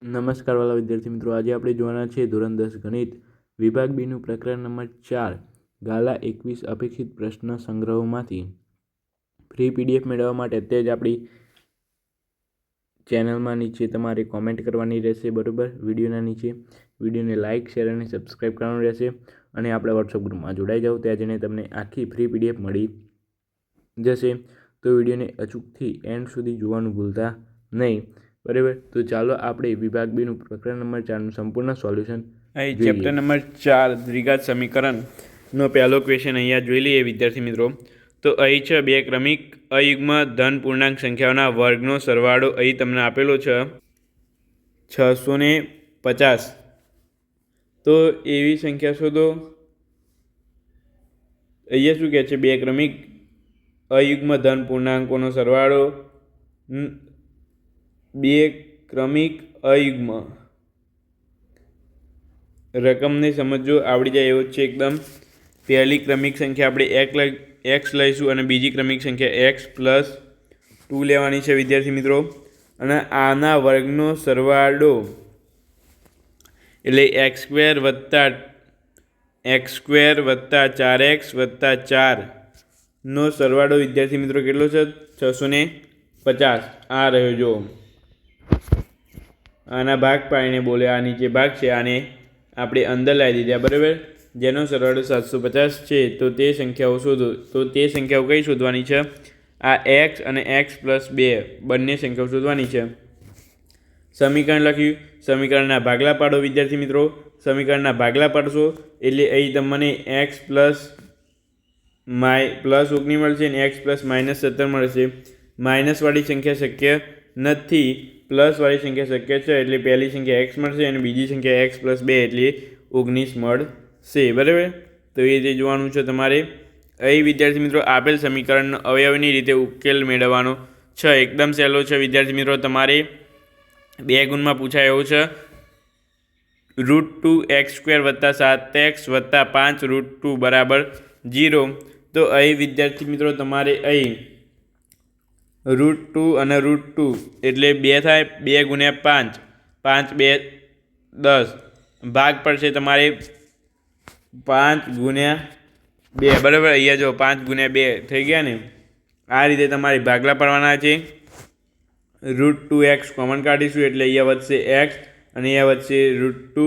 નમસ્કાર વાલા વિદ્યાર્થી મિત્રો, આજે આપણે જોવાના છે ધોરણ 10 ગણિત વિભાગ બીનું પ્રકરણ નંબર 4 ગાલા 21 અપેક્ષિત પ્રશ્ન સંગ્રહોમાંથી ફ્રી પીડીએફ મેળવવા માટે અત્યારે જ આપણી ચેનલમાં નીચે તમારે કોમેન્ટ કરવાની રહેશે, બરાબર. વિડીયોના નીચે વિડીયોને લાઇક, શેર અને સબસ્ક્રાઈબ કરવાનું રહેશે અને આપણા વોટ્સઅપ ગ્રુપમાં જોડાઈ જાઓ. ત્યાં જઈને તમને આખી ફ્રી પીડીએફ મળી જશે. તો વિડીયોને અચૂકથી એન્ડ સુધી જોવાનું ભૂલતા નહીં, બરાબર. તો ચાલો આપણે વિભાગ બીનું પ્રકરણ નંબર 4નું સંપૂર્ણ સોલ્યુશન અહીં ચેપ્ટર નંબર 4 દ્વિઘાત સમીકરણનો પહેલો ક્વેશ્ચન અહીંયા જોઈ લઈએ વિદ્યાર્થી મિત્રો. તો અહીં છે બે ક્રમિક અયુગ્મ ધન પૂર્ણાંક સંખ્યાઓના વર્ગનો સરવાળો અહીં તમને આપેલો છે 650. તો એવી સંખ્યા શોધો. અહીંયા શું કહે છે? બે ક્રમિક અયુગ્મ ધન પૂર્ણાંકોનો સરવાળો, બે ક્રમિક અયુગ્મ રકમને સમજો, આવડી જાય એવો છે એકદમ. પહેલી ક્રમિક સંખ્યા આપણે એક્સ લઈશું અને બીજી ક્રમિક સંખ્યા x+2 લેવાની છે વિદ્યાર્થી મિત્રો. અને આના વર્ગનો સરવાળો એટલે x² વત્તા 4x વત્તા 4 નો સરવાળો વિદ્યાર્થી મિત્રો કેટલો છે? 650. આ રહ્યો જો. આના ભાગ પાડીને બોલે આ નીચે ભાગ છે, આને આપણે અંદર લાવી દીધા, બરાબર. જેનો સરવાળો 750 છે. તો તે સંખ્યાઓ શોધો. તો તે સંખ્યાઓ કઈ શોધવાની છે? આ x અને x+2 બંને સંખ્યાઓ શોધવાની છે. સમીકરણ લખ્યું. સમીકરણના ભાગલા પાડો વિદ્યાર્થી મિત્રો. સમીકરણના ભાગલા પાડશો એટલે અહીં તમને x +19 મળશે અને x +17 મળશે. માઇનસવાળી સંખ્યા શક્ય નથી, પ્લસવાળી સંખ્યા શક્ય છે. એટલે પહેલી સંખ્યા x મળશે અને બીજી સંખ્યા x+2 એટલે 19 મળશે, બરાબર. તો એ રીતે જોવાનું છે તમારે. અહીં વિદ્યાર્થી મિત્રો આપેલ સમીકરણ અવયવની રીતે ઉકેલ મેળવવાનો છે. એકદમ સહેલો છે વિદ્યાર્થી મિત્રો. તમારે 2 ગુણમાં પૂછાય એવું છે. √2x² વત્તા 7x વત્તા 5 √2 બરાબર 0. તો અહીં વિદ્યાર્થી મિત્રો તમારે અહીં √2 અને √2 એટલે 2 થાય. 2 ગુણ્યા 5, 5 2 10. ભાગ પડશે તમારે 5 ગુણ્યા 2, બરાબર. અહીંયા જો 5 ગુણ્યા 2 થઈ ગયા ને. આ રીતે તમારે ભાગલા પાડવાના છે. √2x કોમન કાઢીશું એટલે અહીંયા વધશે x અને અહીંયા વધશે √2.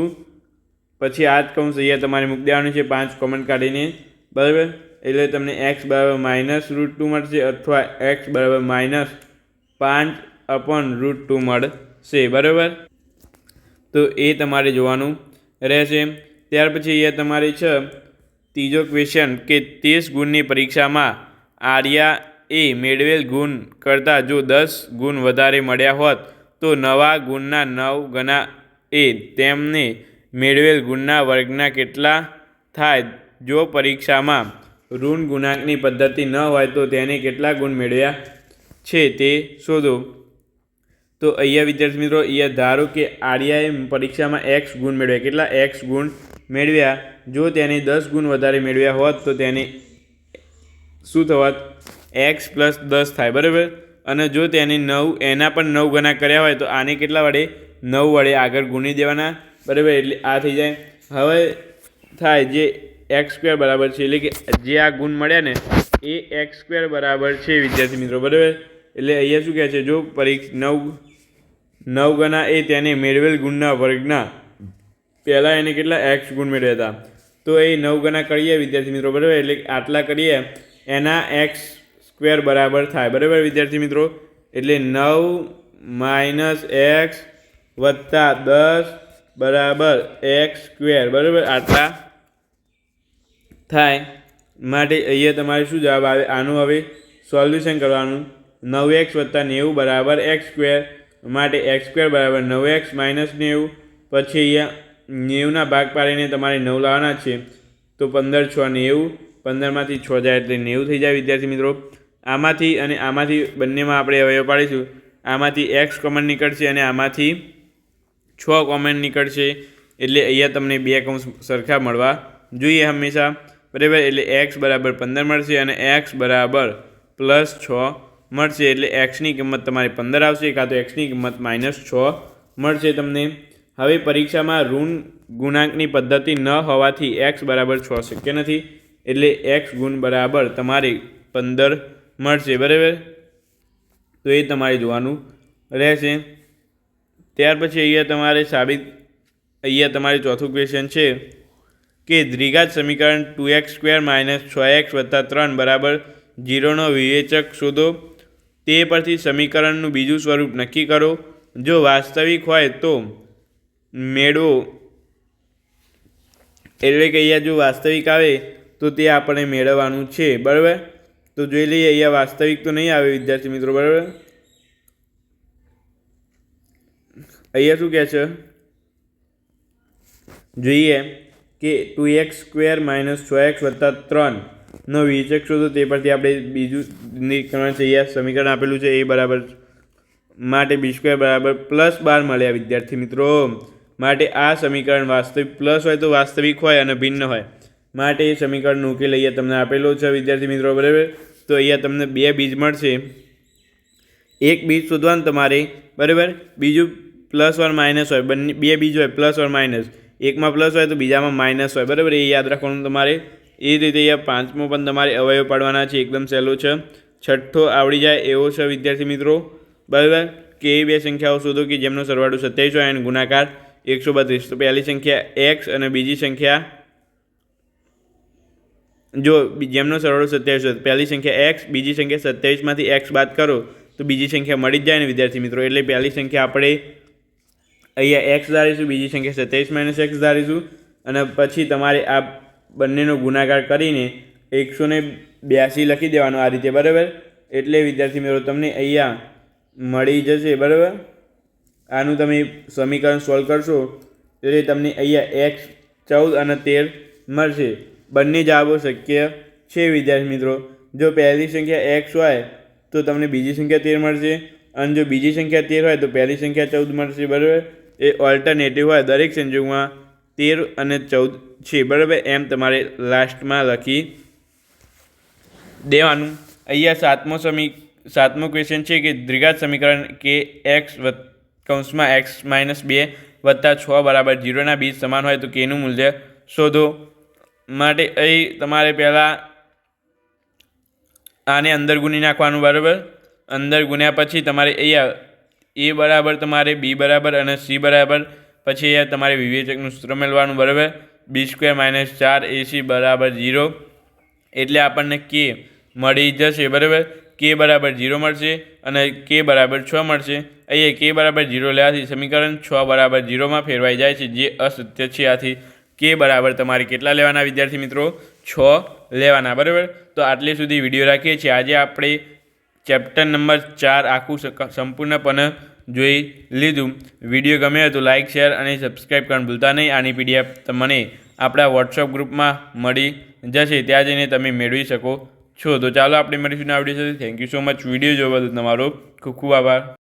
પછી આ જ કૌંસ અહીંયા તમારે મૂકી દેવાનું છે 5 કોમન કાઢીને, બરાબર. એટલે તમને x -√2 મળશે અથવા x -5/√2 મળશે, બરાબર. તો એ તમારે જોવાનું રહેશે. ત્યાર પછી અહીંયા તમારે છે ત્રીજો ક્વેશ્ચન કે 30 ગુણની પરીક્ષામાં આર્યાએ મેળવેલ ગુણ કરતાં જો 10 ગુણ વધારે મળ્યા હોત તો નવા ગુણના 9 ગણા એ તેમને મેળવેલ ગુણના વર્ગના કેટલા થાય? જો પરીક્ષામાં ઋણ ગુણાંકની પદ્ધતિ ન હોય તો તેને કેટલા ગુણ મેળવ્યા છે તે શોધો. તો અહીંયા વિદ્યાર્થી મિત્રો અહીંયા ધારો કે આર્યાએ પરીક્ષામાં x ગુણ મેળવ્યા. કેટલા x ગુણ મેળવ્યા? જો તેને 10 ગુણ વધારે મેળવ્યા હોત તો તેને શું થવાત? x + 10 થાય, બરાબર. અને જો તેને 9 એના પણ 9 ગણા કર્યા હોય તો આને કેટલા વડે? 9 વડે આગળ ગુણી દેવાના, બરાબર. એટલે આ થઈ જાય. હવે થાય જે x² બરાબર છે, એટલે કે જે આ ગુણ મળ્યા ને એ x² બરાબર છે વિદ્યાર્થી મિત્રો, બરાબર. એટલે અહીંયા શું કહે છે? જો 9 ગણા એ તેને મેળવેલ ગુણના વર્ગના પહેલાં એને કેટલા x ગુણ મેળવ્યા હતા તો એ 9 ગણા કરીએ વિદ્યાર્થી મિત્રો, બરાબર. એટલે આટલા કરીએ એના x² બરાબર થાય, બરાબર વિદ્યાર્થી મિત્રો. એટલે 9 - x વત્તા 10 બરાબર x², બરાબર. આટલા થાય. માટે અહીંયા તમારે શું જવાબ આવે? આનું હવે સોલ્યુશન કરવાનું. 9x વત્તા 90 બરાબર x². માટે x² બરાબર 9x - 90. પછી અહીંયા 90ના ભાગ પાડીને તમારે 9 લાવવાના છે. તો 15 × 6 90. 15માંથી 6 જાય એટલે 90 થઈ જાય વિદ્યાર્થી મિત્રો. આમાંથી અને આમાંથી બંનેમાં આપણે અવયવ પાડીશું. આમાંથી x કોમન નીકળશે અને આમાંથી 6 કોમન નીકળશે. એટલે અહીંયા તમને 2 કૌંસ સરખા મળવા જોઈએ હંમેશા, બરાબર. એટલે x બરાબર 15 મળશે અને x બરાબર +6 મળશે. એટલે x ની કિંમત તમારે 15 આવશે, કાં તો x ની કિંમત -6 મળશે તમને. હવે પરીક્ષામાં ઋણ ગુણાંકની પદ્ધતિ ન હોવાથી x બરાબર 6 શક્ય નથી, એટલે x ગુણ બરાબર તમારે 15 મળશે. બરાબર, તો એ તમારે જોવાનું રહેશે. ત્યાર પછી અહીંયા તમારે ચોથું ક્વેશ્ચન છે કે દ્વિઘાત સમીકરણ 2x² - 6x + 3 બરાબર 0નો વિવેચક શોધો. તે પરથી સમીકરણનું બીજું સ્વરૂપ નક્કી કરો. જો વાસ્તવિક હોય તો મેળવો, એટલે કે અહીંયા જો વાસ્તવિક આવે તો તે આપણે મેળવવાનું છે. બરાબર, તો જોઈ લઈએ. અહીંયા વાસ્તવિક તો નહીં આવે વિદ્યાર્થી મિત્રો. બરાબર, અહીંયા શું કહે છે જોઈએ કે 2x² - 6x + 3નો વિવેચક શોધો. તે પરથી આપણે બીજું નિરીક્ષણ છે. અહીંયા સમીકરણ આપેલું છે એ બરાબર માટે b² બરાબર +12 મળ્યા વિદ્યાર્થી મિત્રો. માટે આ સમીકરણ વાસ્તવિક પ્લસ હોય તો વાસ્તવિક હોય અને ભિન્ન હોય માટે એ સમીકરણનો ઉકેલ અહીંયા તમને આપેલો છે વિદ્યાર્થી મિત્રો. બરાબર, તો અહીંયા તમને 2 બીજ મળશે. એક બીજ શોધવાનું તમારે. બરાબર, બીજું +1 - હોય, બંને 2 બીજ હોય +1 - એકમાં પ્લસ હોય તો બીજામાં માઇનસ હોય. બરાબર, એ યાદ રાખવાનું તમારે. એ રીતે અહીંયા પાંચમો પણ તમારે અવયવ પાડવાના છે. એકદમ સહેલો છે, છઠ્ઠો આવડી જાય એવો છે વિદ્યાર્થી મિત્રો. બરાબર, કે એ 2 સંખ્યાઓ શોધો કે જેમનો સરવાળો 27 હોય અને ગુણાકાર 132. તો પહેલી સંખ્યા x અને બીજી સંખ્યા જેમનો સરવાળો 27 હોય, પહેલી સંખ્યા x, બીજી સંખ્યા 27માંથી x બાદ કરો તો બીજી સંખ્યા મળી જ જાય ને વિદ્યાર્થી મિત્રો. એટલે પહેલી સંખ્યા આપણે અહીંયા x ધારીશું, બીજી સંખ્યા 27 - x ધારીશું અને પછી તમારે આ બંનેનો ગુણાકાર કરીને 182 લખી દેવાનો આ રીતે. બરાબર, એટલે વિદ્યાર્થી મિત્રો તમને અહીંયા મળી જશે. બરાબર, આનું તમે સમીકરણ સોલ્વ કરશો એટલે તમને અહીંયા x 14 અને 13 મળશે. બંને જવાબો શક્ય છે વિદ્યાર્થી મિત્રો. જો પહેલી સંખ્યા x હોય તો તમને બીજી સંખ્યા 13 મળશે અને જો બીજી સંખ્યા 13 હોય તો પહેલી સંખ્યા 14 મળશે. બરાબર, એ ઓલ્ટરનેટિવ હોય, દરેક સંજોગમાં 13 અને 14 છે. બરાબર, એમ તમારે લાસ્ટમાં લખી દેવાનું. અહીંયા સાતમો ક્વેશ્ચન છે કે દ્વિઘાત સમીકરણ કે x - 2 + 6 બરાબર 0ના બીજ સમાન હોય તો કેનું મૂલ્ય શોધો. માટે અહીં તમારે પહેલાં આને અંદર ગુણી નાખવાનું. બરાબર, અંદર ગુણ્યા પછી તમારે અહીંયા a બરાબર તમારે b બરાબર અને c બરાબર, પછી અહીંયા તમારે વિવેચકનું સૂત્ર મેળવવાનું. બરાબર, b² - 4ac બરાબર 0, એટલે આપણને k મળી જશે. બરાબર, k બરાબર 0 મળશે અને k બરાબર 6 મળશે. અહીંયા k બરાબર 0 લેવાથી સમીકરણ 6 બરાબર 0માં ફેરવાઈ જાય છે, જે અસત્ય છે. આથી k બરાબર તમારે કેટલા લેવાના વિદ્યાર્થી મિત્રો? 6 લેવાના. બરાબર, તો આટલી સુધી વિડીયો રાખીએ છીએ. આજે આપણે ચેપ્ટર નંબર 4 આખું સંપૂર્ણપણે જોઈ લીધું. વિડીયો ગમે તો લાઇક, શેર અને સબસ્ક્રાઈબ કરવાનું ભૂલતા નહીં. આની PDF તમને આપણા વોટ્સઅપ ગ્રુપમાં મળી જશે, ત્યાં જઈને તમે મેળવી શકો છો. તો ચાલો આપણે મળીશું આ વિડીયો સાથે. Thank you so much. Video જોવા બદલ તમારો ખૂબ ખૂબ આભાર.